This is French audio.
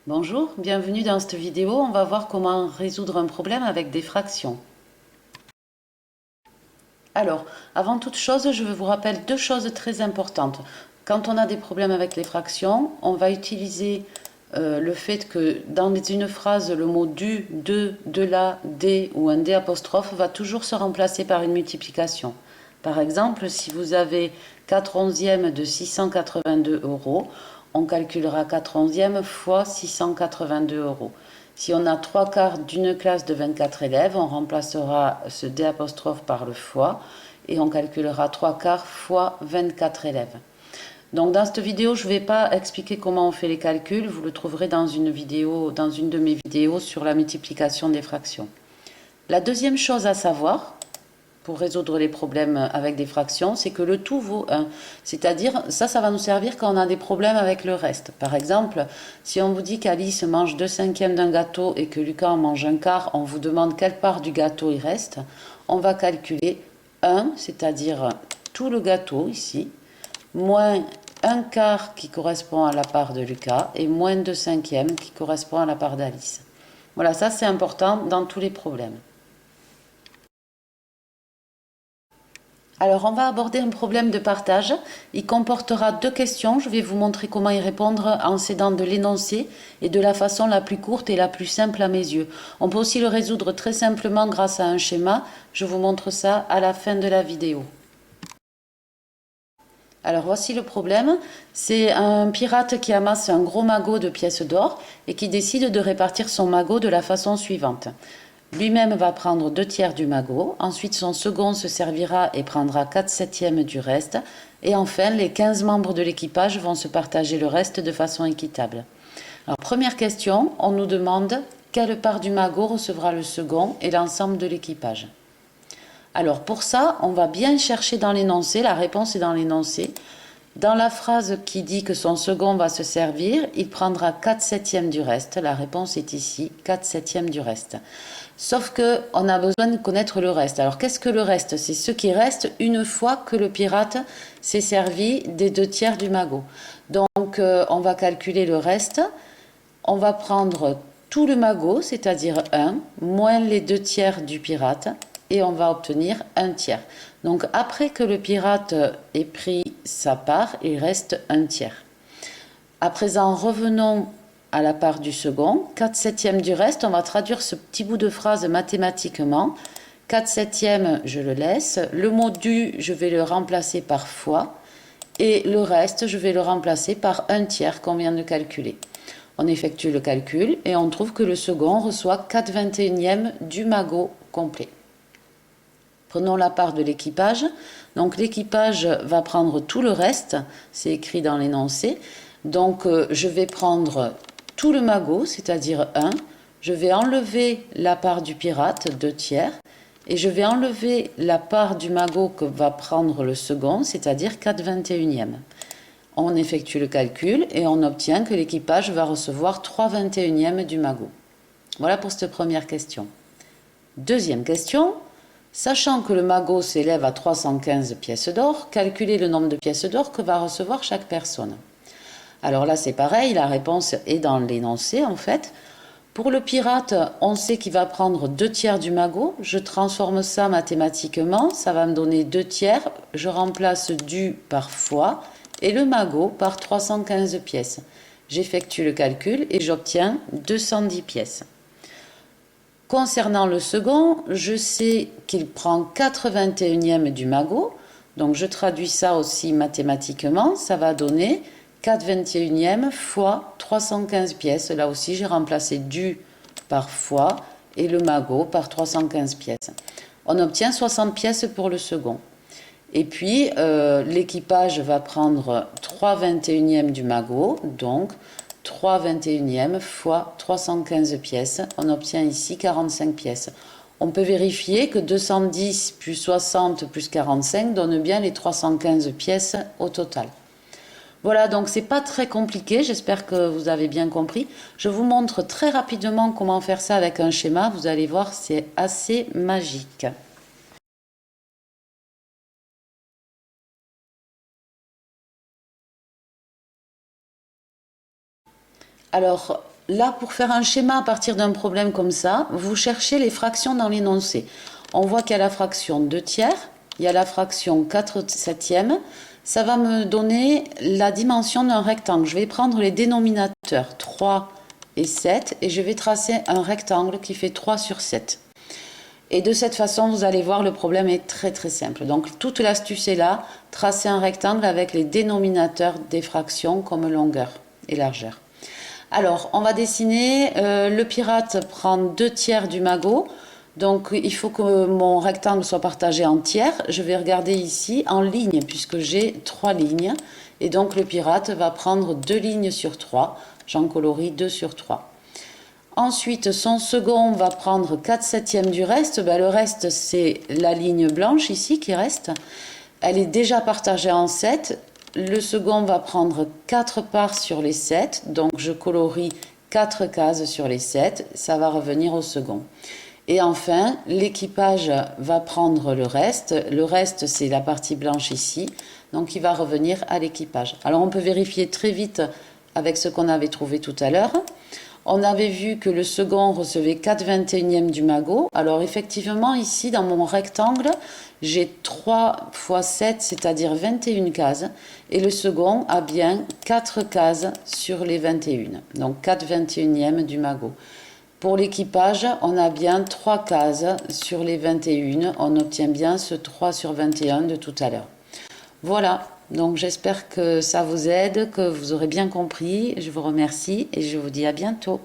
Bonjour, bienvenue dans cette vidéo. On va voir comment résoudre un problème avec des fractions. Alors, avant toute chose, je vous rappelle deux choses très importantes. Quand on a des problèmes avec les fractions, on va utiliser le fait que dans une phrase, le mot du, de la, des ou un des apostrophes va toujours se remplacer par une multiplication. Par exemple, si vous avez 4 onzièmes de 682 euros, on calculera 4 onzièmes fois 682 euros. Si on a 3 quarts d'une classe de 24 élèves, on remplacera ce D' par le fois et on calculera 3 quarts fois 24 élèves. Donc dans cette vidéo, je ne vais pas expliquer comment on fait les calculs, vous le trouverez dans une vidéo, dans une de mes vidéos sur la multiplication des fractions. La deuxième chose à savoir, pour résoudre les problèmes avec des fractions, c'est que le tout vaut 1. C'est-à-dire, ça va nous servir quand on a des problèmes avec le reste. Par exemple, si on vous dit qu'Alice mange 2/5 d'un gâteau et que Lucas en mange un quart, on vous demande quelle part du gâteau il reste, on va calculer 1, c'est-à-dire tout le gâteau ici, moins un quart qui correspond à la part de Lucas et moins 2/5 qui correspond à la part d'Alice. Voilà, ça c'est important dans tous les problèmes. Alors, on va aborder un problème de partage. Il comportera deux questions. Je vais vous montrer comment y répondre en s'aidant de l'énoncé et de la façon la plus courte et la plus simple à mes yeux. On peut aussi le résoudre très simplement grâce à un schéma. Je vous montre ça à la fin de la vidéo. Alors voici le problème, c'est un pirate qui amasse un gros magot de pièces d'or et qui décide de répartir son magot de la façon suivante. Lui-même va prendre 2/3 du magot, ensuite son second se servira et prendra 4/7 du reste, et enfin les 15 membres de l'équipage vont se partager le reste de façon équitable. Alors première question, on nous demande quelle part du magot recevra le second et l'ensemble de l'équipage. Alors pour ça, on va bien chercher dans l'énoncé, la réponse est dans l'énoncé. Dans la phrase qui dit que son second va se servir, il prendra 4/7 du reste. La réponse est ici, 4/7 du reste. Sauf qu'on a besoin de connaître le reste. Alors qu'est-ce que le reste? C'est ce qui reste une fois que le pirate s'est servi des 2/3 du magot. Donc on va calculer le reste. On va prendre tout le magot, c'est-à-dire 1, moins les 2/3 du pirate, et on va obtenir 1/3. Donc après que le pirate ait pris sa part, il reste 1/3. À présent, revenons à la part du second. 4/7 du reste, on va traduire ce petit bout de phrase mathématiquement. 4/7, je le laisse. Le mot du, je vais le remplacer par fois. Et le reste, je vais le remplacer par 1/3 qu'on vient de calculer. On effectue le calcul et on trouve que le second reçoit 4/21 du magot complet. Prenons la part de l'équipage. Donc l'équipage va prendre tout le reste, c'est écrit dans l'énoncé. Donc je vais prendre tout le magot, c'est-à-dire 1. Je vais enlever la part du pirate, 2/3. Et je vais enlever la part du magot que va prendre le second, c'est-à-dire 4/21. On effectue le calcul et on obtient que l'équipage va recevoir 3/21 du magot. Voilà pour cette première question. Deuxième question. Sachant que le magot s'élève à 315 pièces d'or, calculez le nombre de pièces d'or que va recevoir chaque personne. Alors là, c'est pareil, la réponse est dans l'énoncé en fait. Pour le pirate, on sait qu'il va prendre 2/3 du magot. Je transforme ça mathématiquement, ça va me donner 2/3. Je remplace du par fois et le magot par 315 pièces. J'effectue le calcul et j'obtiens 210 pièces. Concernant le second, je sais qu'il prend 4/21 du magot, donc je traduis ça aussi mathématiquement, ça va donner 4/21 fois 315 pièces. Là aussi, j'ai remplacé du par fois et le magot par 315 pièces. On obtient 60 pièces pour le second. Et puis, l'équipage va prendre 3/21 du magot, donc 3/21 fois 315 pièces. On obtient ici 45 pièces. On peut vérifier que 210 plus 60 plus 45 donne bien les 315 pièces au total. Voilà, donc c'est pas très compliqué, j'espère que vous avez bien compris. Je vous montre très rapidement comment faire ça avec un schéma. Vous allez voir, c'est assez magique. Alors, Là, pour faire un schéma à partir d'un problème comme ça, vous cherchez les fractions dans l'énoncé. On voit qu'il y a la fraction 2 tiers, il y a la fraction 4 septièmes. Ça va me donner la dimension d'un rectangle. Je vais prendre les dénominateurs 3 et 7 et je vais tracer un rectangle qui fait 3 sur 7. Et de cette façon, vous allez voir, le problème est très très simple. Donc toute l'astuce est là, tracer un rectangle avec les dénominateurs des fractions comme longueur et largeur. Alors, on va dessiner, le pirate prend 2 tiers du magot, donc il faut que mon rectangle soit partagé en tiers. Je vais regarder ici en ligne, puisque j'ai 3 lignes, et donc le pirate va prendre 2 lignes sur 3, j'en colorie 2 sur 3. Ensuite, son second va prendre 4 septièmes du reste, le reste c'est la ligne blanche ici qui reste, elle est déjà partagée en 7. Le second va prendre 4 parts sur les 7, donc je colorie 4 cases sur les 7, ça va revenir au second. Et enfin, l'équipage va prendre le reste c'est la partie blanche ici, donc il va revenir à l'équipage. Alors on peut vérifier très vite avec ce qu'on avait trouvé tout à l'heure. On avait vu que le second recevait 4/21e du magot. Alors effectivement, ici, dans mon rectangle, j'ai 3 fois 7, c'est-à-dire 21 cases. Et le second a bien 4 cases sur les 21. Donc 4/21e du magot. Pour l'équipage, on a bien 3 cases sur les 21. On obtient bien ce 3 sur 21 de tout à l'heure. Voilà, donc j'espère que ça vous aide, que vous aurez bien compris. Je vous remercie et je vous dis à bientôt.